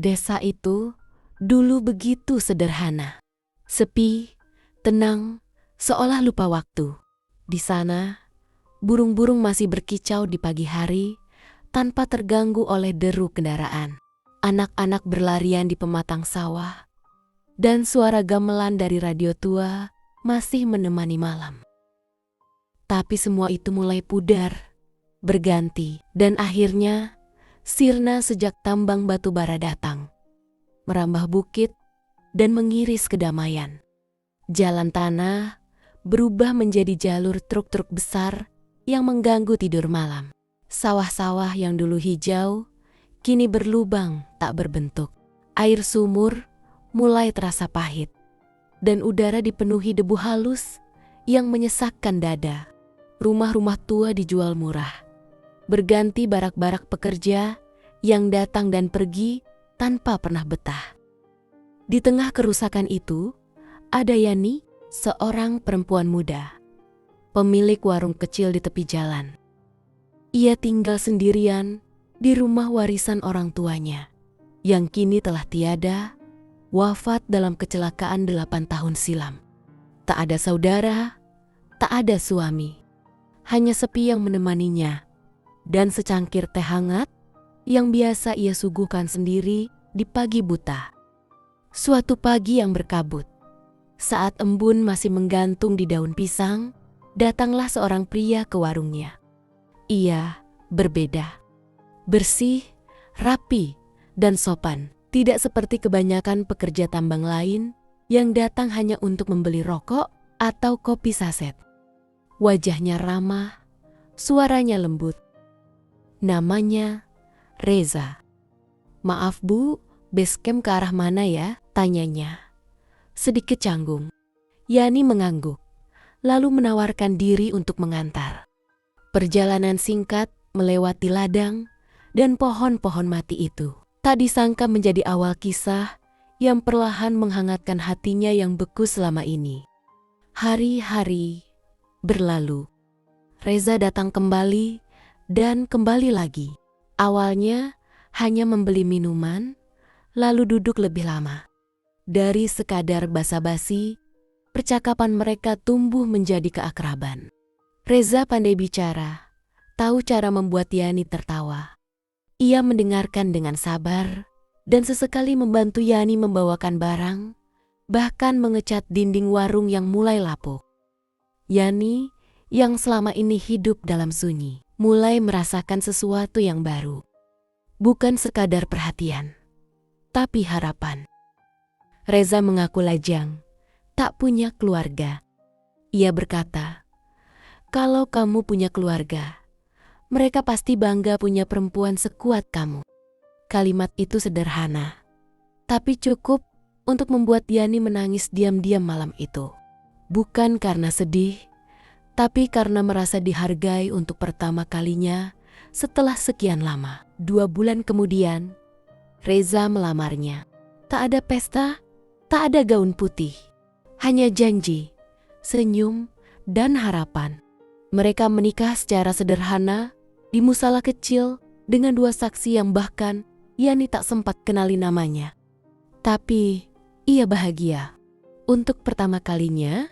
Desa itu dulu begitu sederhana. Sepi, tenang, seolah lupa waktu. Di sana, burung-burung masih berkicau di pagi hari tanpa terganggu oleh deru kendaraan. Anak-anak berlarian di pematang sawah, dan suara gamelan dari radio tua masih menemani malam. Tapi semua itu mulai pudar, berganti, dan akhirnya sirna sejak tambang batu bara datang, merambah bukit dan mengiris kedamaian. Jalan tanah berubah menjadi jalur truk-truk besar yang mengganggu tidur malam. Sawah-sawah yang dulu hijau kini berlubang tak berbentuk. Air sumur mulai terasa pahit, dan udara dipenuhi debu halus yang menyesakkan dada. Rumah-rumah tua dijual murah, berganti barak-barak pekerja yang datang dan pergi tanpa pernah betah. Di tengah kerusakan itu, ada Yani, seorang perempuan muda, pemilik warung kecil di tepi jalan. Ia tinggal sendirian di rumah warisan orang tuanya, yang kini telah tiada, wafat dalam kecelakaan 8 tahun silam. Tak ada saudara, tak ada suami, hanya sepi yang menemaninya, dan secangkir teh hangat yang biasa ia suguhkan sendiri di pagi buta. Suatu pagi yang berkabut, saat embun masih menggantung di daun pisang, datanglah seorang pria ke warungnya. Ia berbeda, bersih, rapi, dan sopan. Tidak seperti kebanyakan pekerja tambang lain yang datang hanya untuk membeli rokok atau kopi saset. Wajahnya ramah, suaranya lembut. Namanya Reza. "Maaf Bu, base camp ke arah mana ya?" tanyanya. Sedikit canggung, Yani mengangguk, lalu menawarkan diri untuk mengantar. Perjalanan singkat melewati ladang dan pohon-pohon mati itu tak disangka menjadi awal kisah yang perlahan menghangatkan hatinya yang beku selama ini. Hari-hari berlalu. Reza datang kembali dan kembali lagi. Awalnya hanya membeli minuman, lalu duduk lebih lama. Dari sekadar basa-basi, percakapan mereka tumbuh menjadi keakraban. Reza pandai bicara, tahu cara membuat Yani tertawa. Ia mendengarkan dengan sabar dan sesekali membantu Yani membawakan barang, bahkan mengecat dinding warung yang mulai lapuk. Yani, yang selama ini hidup dalam sunyi, mulai merasakan sesuatu yang baru. Bukan sekadar perhatian, tapi harapan. Reza mengaku lajang, tak punya keluarga. Ia berkata, "Kalau kamu punya keluarga, mereka pasti bangga punya perempuan sekuat kamu." Kalimat itu sederhana, tapi cukup untuk membuat Yani menangis diam-diam malam itu. Bukan karena sedih, tapi karena merasa dihargai untuk pertama kalinya setelah sekian lama. 2 bulan kemudian, Reza melamarnya. Tak ada pesta, tak ada gaun putih, hanya janji, senyum, dan harapan. Mereka menikah secara sederhana di musala kecil dengan 2 saksi yang bahkan Yani tak sempat kenali namanya. Tapi ia bahagia. Untuk pertama kalinya,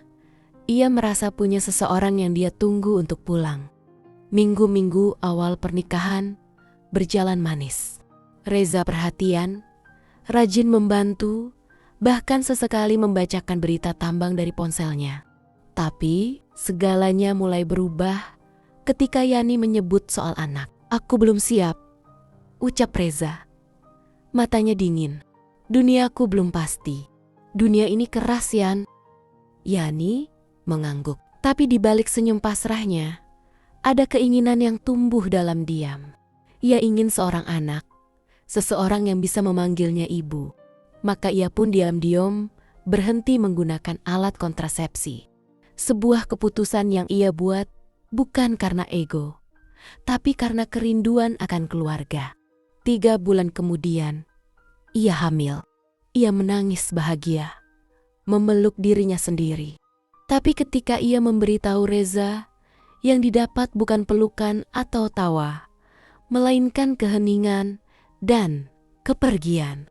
ia merasa punya seseorang yang dia tunggu untuk pulang. Minggu-minggu awal pernikahan berjalan manis. Reza perhatian, rajin membantu, bahkan sesekali membacakan berita tambang dari ponselnya. Tapi segalanya mulai berubah ketika Yani menyebut soal anak. "Aku belum siap," ucap Reza. Matanya dingin. "Duniaku belum pasti. Dunia ini keras, Yan." Yani mengangguk. Tapi di balik senyum pasrahnya, ada keinginan yang tumbuh dalam diam. Ia ingin seorang anak, seseorang yang bisa memanggilnya ibu. Maka ia pun diam-diam berhenti menggunakan alat kontrasepsi. Sebuah keputusan yang ia buat bukan karena ego, tapi karena kerinduan akan keluarga. 3 bulan kemudian, ia hamil. Ia menangis bahagia, memeluk dirinya sendiri. Tapi ketika ia memberitahu Reza, yang didapat bukan pelukan atau tawa, melainkan keheningan dan kepergian.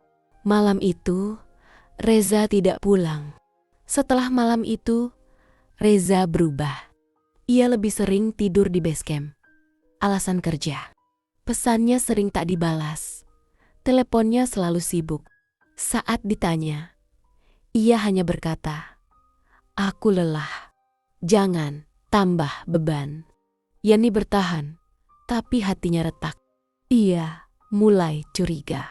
Malam itu, Reza tidak pulang. Setelah malam itu, Reza berubah. Ia lebih sering tidur di base camp. Alasan kerja. Pesannya sering tak dibalas. Teleponnya selalu sibuk. Saat ditanya, ia hanya berkata, "Aku lelah. Jangan tambah beban." Yani bertahan, tapi hatinya retak. Ia mulai curiga.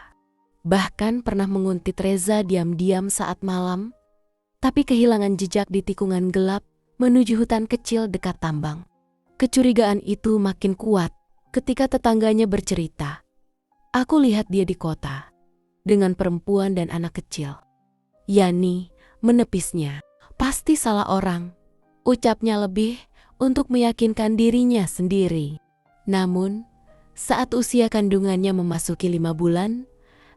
Bahkan pernah menguntit Reza diam-diam saat malam, tapi kehilangan jejak di tikungan gelap menuju hutan kecil dekat tambang. Kecurigaan itu makin kuat ketika tetangganya bercerita, "Aku lihat dia di kota dengan perempuan dan anak kecil." Yani menepisnya. "Pasti salah orang," ucapnya lebih untuk meyakinkan dirinya sendiri. Namun, saat usia kandungannya memasuki 5 bulan,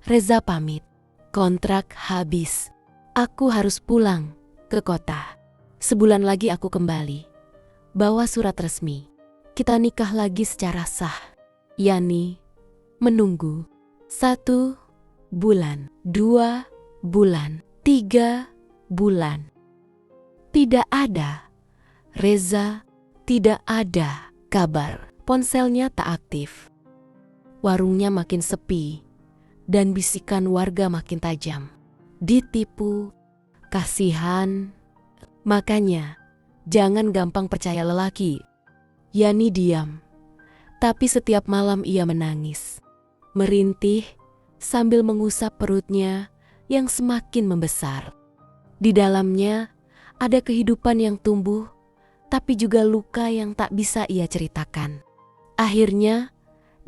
Reza pamit. "Kontrak habis. Aku harus pulang ke kota. Sebulan lagi aku kembali. Bawa surat resmi. Kita nikah lagi secara sah." Yani menunggu. 1 bulan, 2 bulan, 3 bulan. Tidak ada. Reza tidak ada kabar. Ponselnya tak aktif. Warungnya makin sepi dan bisikan warga makin tajam. Ditipu, kasihan. Makanya, jangan gampang percaya lelaki. Yani diam, tapi setiap malam ia menangis. Merintih sambil mengusap perutnya yang semakin membesar. Di dalamnya ada kehidupan yang tumbuh, tapi juga luka yang tak bisa ia ceritakan. Akhirnya,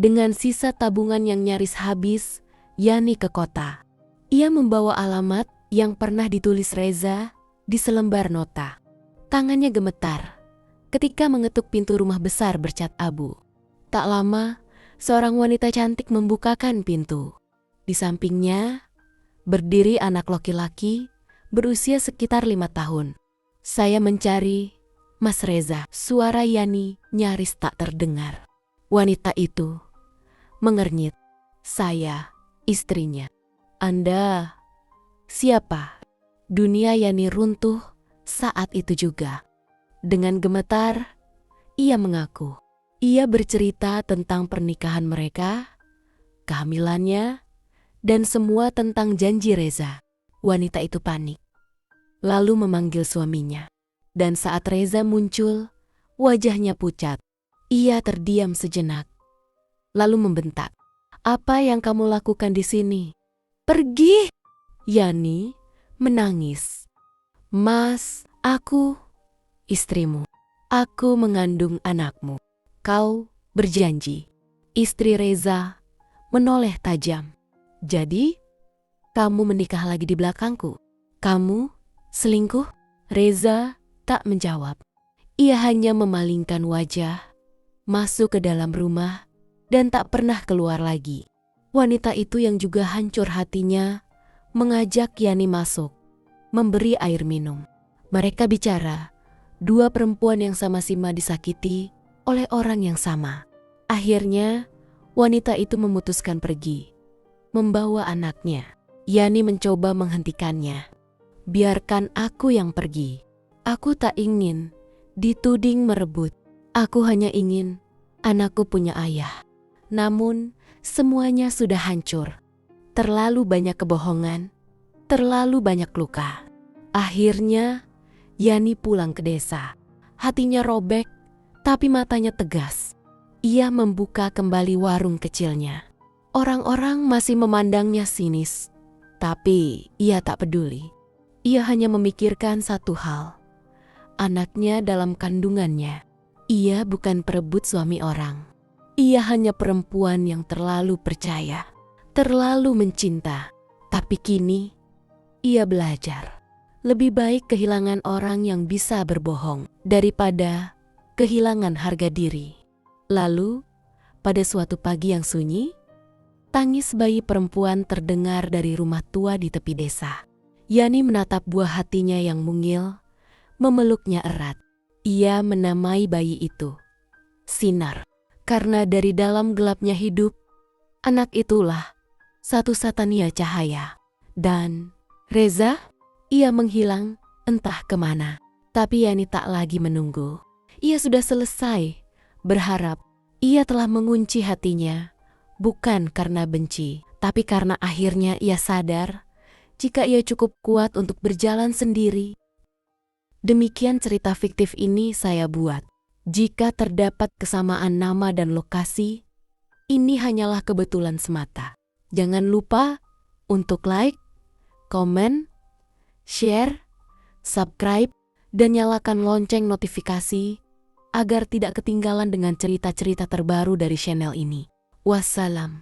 dengan sisa tabungan yang nyaris habis, Yani ke kota. Ia membawa alamat yang pernah ditulis Reza di selembar nota. Tangannya gemetar ketika mengetuk pintu rumah besar bercat abu. Tak lama, seorang wanita cantik membukakan pintu. Di sampingnya, berdiri anak laki-laki berusia sekitar 5 tahun. "Saya mencari Mas Reza." Suara Yani nyaris tak terdengar. Wanita itu mengernyit. "Saya istrinya." "Anda siapa?" Dunia Yani runtuh saat itu juga. Dengan gemetar, ia mengaku. Ia bercerita tentang pernikahan mereka, kehamilannya, dan semua tentang janji Reza. Wanita itu panik, lalu memanggil suaminya. Dan saat Reza muncul, wajahnya pucat. Ia terdiam sejenak, lalu membentak, "Apa yang kamu lakukan di sini? Pergi!" Yani menangis. "Mas, aku istrimu. Aku mengandung anakmu. Kau berjanji." Istri Reza menoleh tajam. "Jadi, kamu menikah lagi di belakangku? Kamu selingkuh?" Reza tak menjawab. Ia hanya memalingkan wajah, masuk ke dalam rumah, dan tak pernah keluar lagi. Wanita itu yang juga hancur hatinya mengajak Yani masuk, memberi air minum. Mereka bicara, dua perempuan yang sama-sama disakiti oleh orang yang sama. Akhirnya, wanita itu memutuskan pergi, membawa anaknya. Yani mencoba menghentikannya. "Biarkan aku yang pergi. Aku tak ingin dituding merebut. Aku hanya ingin anakku punya ayah." Namun, semuanya sudah hancur. Terlalu banyak kebohongan, terlalu banyak luka. Akhirnya, Yani pulang ke desa. Hatinya robek, tapi matanya tegas. Ia membuka kembali warung kecilnya. Orang-orang masih memandangnya sinis, tapi ia tak peduli. Ia hanya memikirkan satu hal, anaknya dalam kandungannya. Ia bukan perebut suami orang. Ia hanya perempuan yang terlalu percaya, terlalu mencinta. Tapi kini, ia belajar. Lebih baik kehilangan orang yang bisa berbohong daripada kehilangan harga diri. Lalu, pada suatu pagi yang sunyi, tangis bayi perempuan terdengar dari rumah tua di tepi desa. Yani menatap buah hatinya yang mungil, memeluknya erat. Ia menamai bayi itu Sinar, karena dari dalam gelapnya hidup, anak itulah satu-satunya cahaya. Dan Reza, ia menghilang entah kemana. Tapi Yani tak lagi menunggu. Ia sudah selesai berharap. Ia telah mengunci hatinya, bukan karena benci, tapi karena akhirnya ia sadar jika ia cukup kuat untuk berjalan sendiri. Demikian cerita fiktif ini saya buat. Jika terdapat kesamaan nama dan lokasi, ini hanyalah kebetulan semata. Jangan lupa untuk like, komen, share, subscribe, dan nyalakan lonceng notifikasi agar tidak ketinggalan dengan cerita-cerita terbaru dari channel ini. Wassalam.